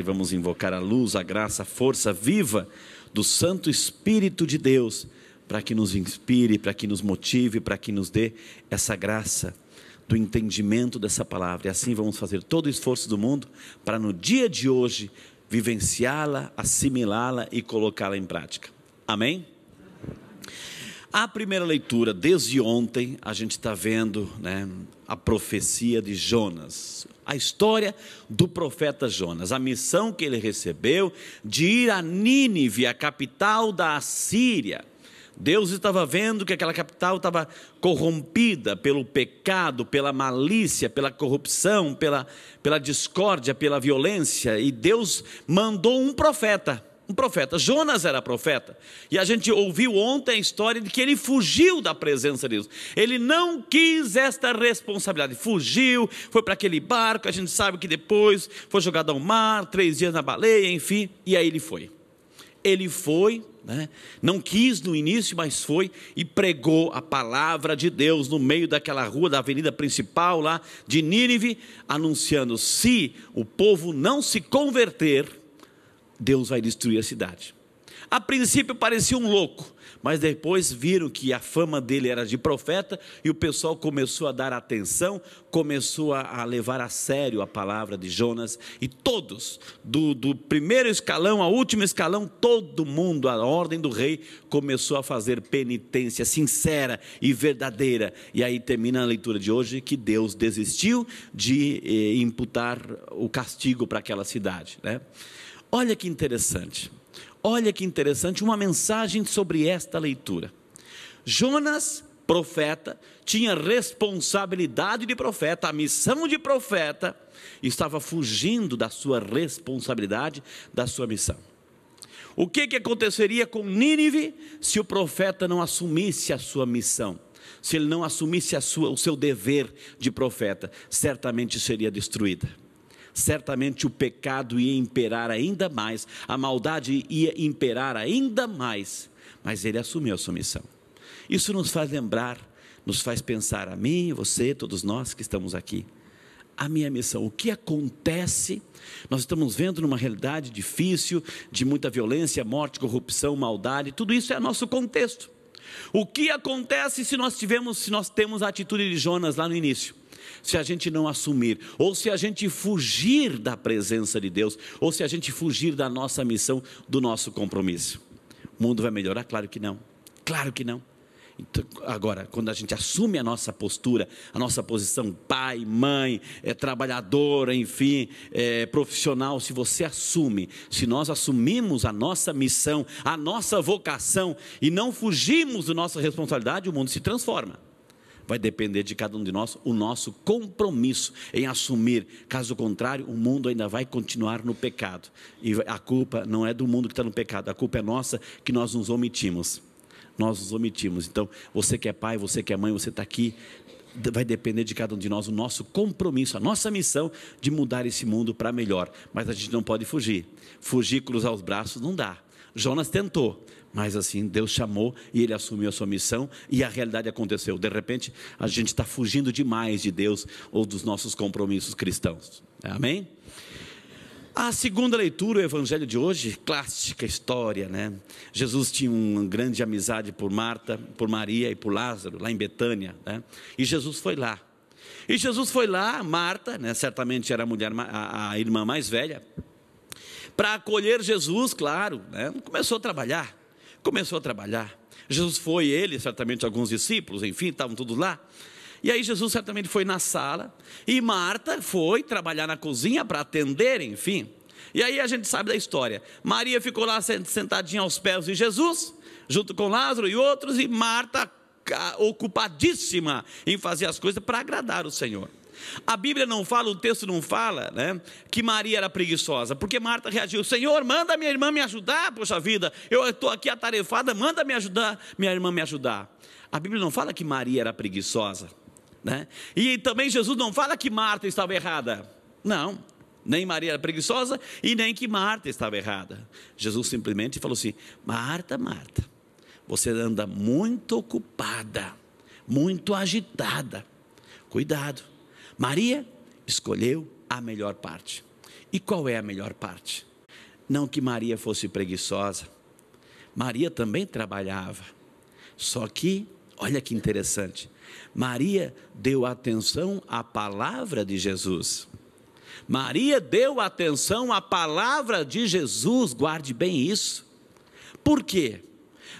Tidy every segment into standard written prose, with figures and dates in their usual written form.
E vamos invocar a luz, a graça, a força viva do Santo Espírito de Deus, para que nos inspire, para que nos motive, para que nos dê essa graça do entendimento dessa palavra. E assim vamos fazer todo o esforço do mundo para no dia de hoje vivenciá-la, assimilá-la e colocá-la em prática. Amém? A primeira leitura, desde ontem, a gente está vendo, a profecia de Jonas, a história do profeta Jonas, a missão que ele recebeu de ir a Nínive, a capital da Assíria. Deus estava vendo que aquela capital estava corrompida pelo pecado, pela malícia, pela corrupção, pela discórdia, pela violência, e Deus mandou um profeta. Jonas era profeta, e a gente ouviu ontem a história de que ele fugiu da presença de Deus, ele não quis esta responsabilidade, fugiu, foi para aquele barco, a gente sabe que depois foi jogado ao mar, 3 dias na baleia, enfim, e aí ele foi, não quis no início, mas foi e pregou a palavra de Deus no meio daquela rua, da avenida principal lá de Nínive, anunciando: se o povo não se converter, Deus vai destruir a cidade. A princípio parecia um louco, mas depois viram que a fama dele era de profeta, e o pessoal começou a dar atenção, começou a levar a sério a palavra de Jonas, e todos, do primeiro escalão ao último escalão, todo mundo, a ordem do rei, começou a fazer penitência sincera e verdadeira. E aí termina a leitura de hoje, que Deus desistiu de imputar o castigo para aquela cidade, Olha que interessante, uma mensagem sobre esta leitura. Jonas, profeta, tinha responsabilidade de profeta, a missão de profeta, estava fugindo da sua responsabilidade, da sua missão. O que aconteceria com Nínive se o profeta não assumisse a sua missão? Se ele não assumisse o seu dever de profeta, certamente seria destruída. Certamente o pecado ia imperar ainda mais, a maldade ia imperar ainda mais, mas ele assumiu a sua missão. Isso nos faz lembrar, nos faz pensar, a mim, você, todos nós que estamos aqui, a minha missão, o que acontece? Nós estamos vendo numa realidade difícil, de muita violência, morte, corrupção, maldade, tudo isso é nosso contexto. O que acontece se nós temos a atitude de Jonas lá no início? Se a gente não assumir, ou se a gente fugir da presença de Deus, ou se a gente fugir da nossa missão, do nosso compromisso, o mundo vai melhorar? Claro que não, Então, agora, quando a gente assume a nossa postura, a nossa posição, pai, mãe, trabalhador, enfim, profissional, se você assume, se nós assumimos a nossa missão, a nossa vocação, e não fugimos da nossa responsabilidade, o mundo se transforma. Vai depender de cada um de nós o nosso compromisso em assumir. Caso contrário, o mundo ainda vai continuar no pecado. E a culpa não é do mundo que está no pecado, a culpa é nossa, que nós nos omitimos. Então, você que é pai, você que é mãe, você está aqui, vai depender de cada um de nós o nosso compromisso, a nossa missão de mudar esse mundo para melhor. Mas a gente não pode fugir, cruzar os braços, não dá. Jonas tentou, mas assim, Deus chamou e ele assumiu a sua missão, e a realidade aconteceu. De repente, a gente está fugindo demais de Deus ou dos nossos compromissos cristãos. Amém? A segunda leitura, o evangelho de hoje, clássica história, Jesus tinha uma grande amizade por Marta, por Maria e por Lázaro, lá em Betânia, E Jesus foi lá, Marta, certamente era a irmã mais velha, para acolher Jesus, claro, começou a trabalhar. Jesus foi, ele, certamente alguns discípulos, enfim, estavam todos lá. E aí Jesus certamente foi na sala, e Marta foi trabalhar na cozinha para atender, enfim. E aí a gente sabe da história. Maria ficou lá sentadinha aos pés de Jesus, junto com Lázaro e outros, e Marta ocupadíssima em fazer as coisas para agradar o Senhor. A Bíblia não fala, o texto não fala, que Maria era preguiçosa, porque Marta reagiu: Senhor, manda minha irmã me ajudar, poxa vida, eu estou aqui atarefada, manda minha irmã me ajudar. A Bíblia não fala que Maria era preguiçosa, E também Jesus não fala que Marta estava errada, não, nem Maria era preguiçosa e nem que Marta estava errada. Jesus simplesmente falou assim: Marta, Marta, você anda muito ocupada, muito agitada, cuidado. Maria escolheu a melhor parte, E qual é a melhor parte? Não que Maria fosse preguiçosa, Maria também trabalhava, só que, olha que interessante, Maria deu atenção à palavra de Jesus. Maria deu atenção à palavra de Jesus, guarde bem isso. Por quê?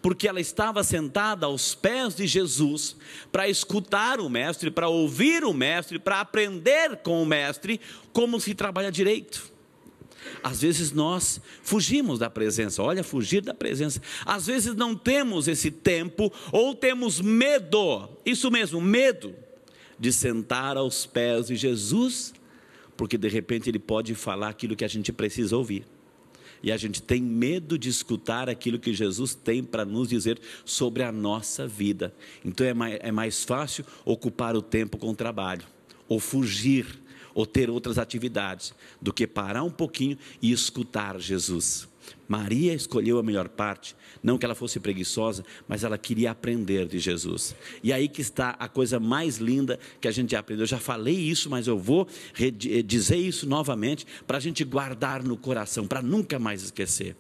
Porque ela estava sentada aos pés de Jesus para escutar o Mestre, para ouvir o Mestre, para aprender com o Mestre como se trabalha direito. Às vezes nós fugimos da presença, olha, fugir da presença. Às vezes não temos esse tempo ou temos medo, isso mesmo, medo de sentar aos pés de Jesus, porque de repente Ele pode falar aquilo que a gente precisa ouvir. E a gente tem medo de escutar aquilo que Jesus tem para nos dizer sobre a nossa vida. Então é mais fácil ocupar o tempo com o trabalho, ou fugir, ou ter outras atividades, do que parar um pouquinho e escutar Jesus. Maria escolheu a melhor parte, não que ela fosse preguiçosa, mas ela queria aprender de Jesus. E aí que está a coisa mais linda que a gente aprendeu. Eu já falei isso, mas eu vou dizer isso novamente, para a gente guardar no coração, para nunca mais esquecer.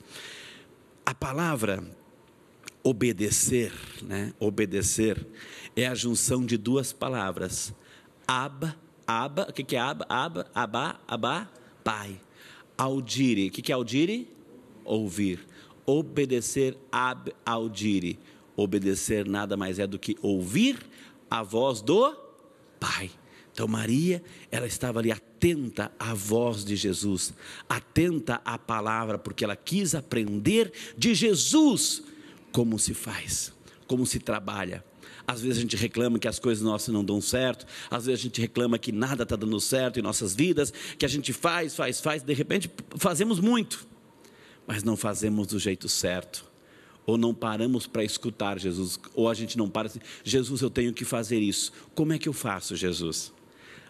A palavra obedecer, né? Obedecer é a junção de duas palavras. Abba, o que é Abba? Abba, Pai. Audire, o que é audire? Ouvir. Obedecer, audire. Obedecer nada mais é do que ouvir a voz do Pai. Então Maria, ela estava ali atenta à voz de Jesus, atenta à palavra, porque ela quis aprender de Jesus como se faz, como se trabalha. Às vezes a gente reclama que as coisas nossas não dão certo, às vezes a gente reclama que nada está dando certo em nossas vidas, que a gente faz, de repente fazemos muito, mas não fazemos do jeito certo, ou não paramos para escutar Jesus, ou a gente não para assim, Jesus, eu tenho que fazer isso, como é que eu faço, Jesus?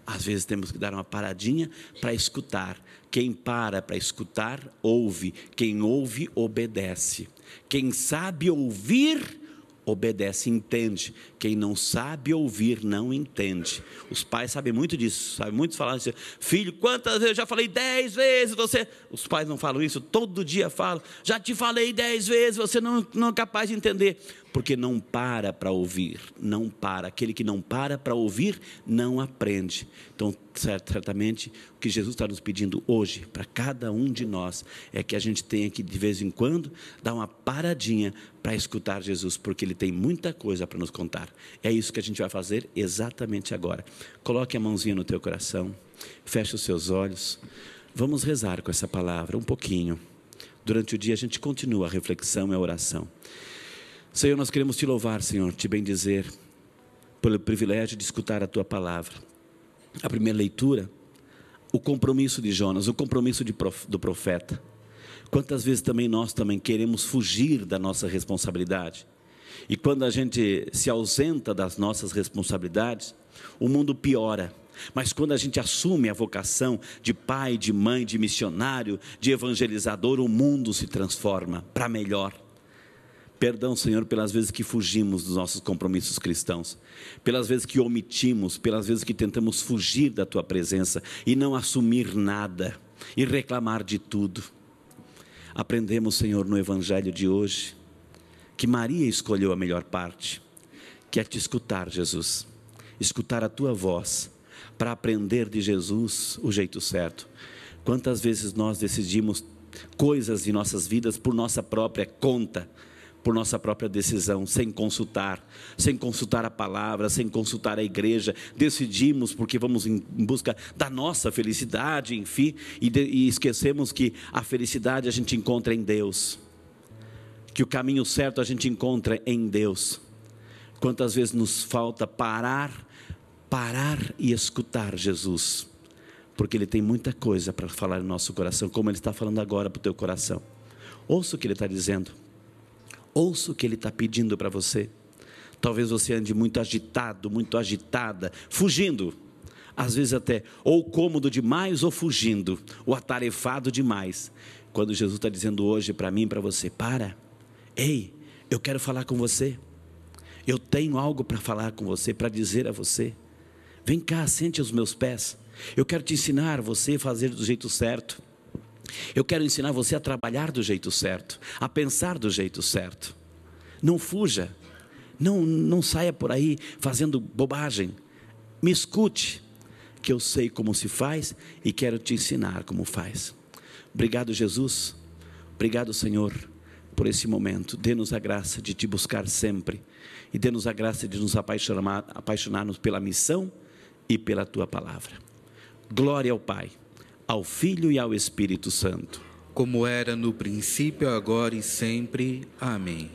Às vezes temos que dar uma paradinha para escutar. Quem para escutar, ouve. Quem ouve, obedece. Quem sabe ouvir, obedece, entende. Quem não sabe ouvir, não entende. Os pais sabem muito disso, sabem muito falar assim, filho, quantas vezes eu já falei 10 vezes, você... Os pais não falam isso, todo dia falam, já te falei 10 vezes, você não é capaz de entender, porque não para ouvir, não para. Aquele que não para ouvir, não aprende. Então, certamente, o que Jesus está nos pedindo hoje, para cada um de nós, é que a gente tenha que, de vez em quando, dar uma paradinha para escutar Jesus, porque Ele tem muita coisa para nos contar. É isso que a gente vai fazer exatamente agora. Coloque a mãozinha no teu coração, feche os seus olhos, vamos rezar com essa palavra um pouquinho. Durante o dia a gente continua a reflexão e a oração. Senhor, nós queremos Te louvar, Senhor, Te bendizer, pelo privilégio de escutar a Tua palavra. A primeira leitura, o compromisso de Jonas, o compromisso do profeta. Quantas vezes nós também queremos fugir da nossa responsabilidade. E quando a gente se ausenta das nossas responsabilidades, o mundo piora. Mas quando a gente assume a vocação de pai, de mãe, de missionário, de evangelizador, o mundo se transforma para melhor. Perdão, Senhor, pelas vezes que fugimos dos nossos compromissos cristãos, pelas vezes que omitimos, pelas vezes que tentamos fugir da Tua presença e não assumir nada e reclamar de tudo. Aprendemos, Senhor, no Evangelho de hoje, que Maria escolheu a melhor parte, que é Te escutar, Jesus, escutar a Tua voz, para aprender de Jesus o jeito certo. Quantas vezes nós decidimos coisas de nossas vidas por nossa própria conta, por nossa própria decisão, sem consultar a palavra, sem consultar a igreja, decidimos porque vamos em busca da nossa felicidade, enfim, e esquecemos que a felicidade a gente encontra em Deus, que o caminho certo a gente encontra em Deus. Quantas vezes nos falta parar e escutar Jesus, porque Ele tem muita coisa para falar no nosso coração, como Ele está falando agora para o teu coração. Ouça o que Ele está dizendo, ouça o que Ele está pedindo para você. Talvez você ande muito agitado, muito agitada, fugindo, às vezes até ou cômodo demais ou fugindo, ou atarefado demais, quando Jesus está dizendo hoje para mim e para você, ei, eu quero falar com você, eu tenho algo para falar com você, para dizer a você, vem cá, sente aos meus pés, eu quero te ensinar você a fazer do jeito certo. Eu quero ensinar você a trabalhar do jeito certo, a pensar do jeito certo. Não fuja, não saia por aí fazendo bobagem. Me escute, que eu sei como se faz e quero te ensinar como faz. Obrigado, Jesus. Obrigado, Senhor, por esse momento. Dê-nos a graça de te buscar sempre e dê-nos a graça de nos apaixonarmos pela missão e pela tua palavra. Glória ao Pai, ao Filho e ao Espírito Santo. Como era no princípio, agora e sempre. Amém.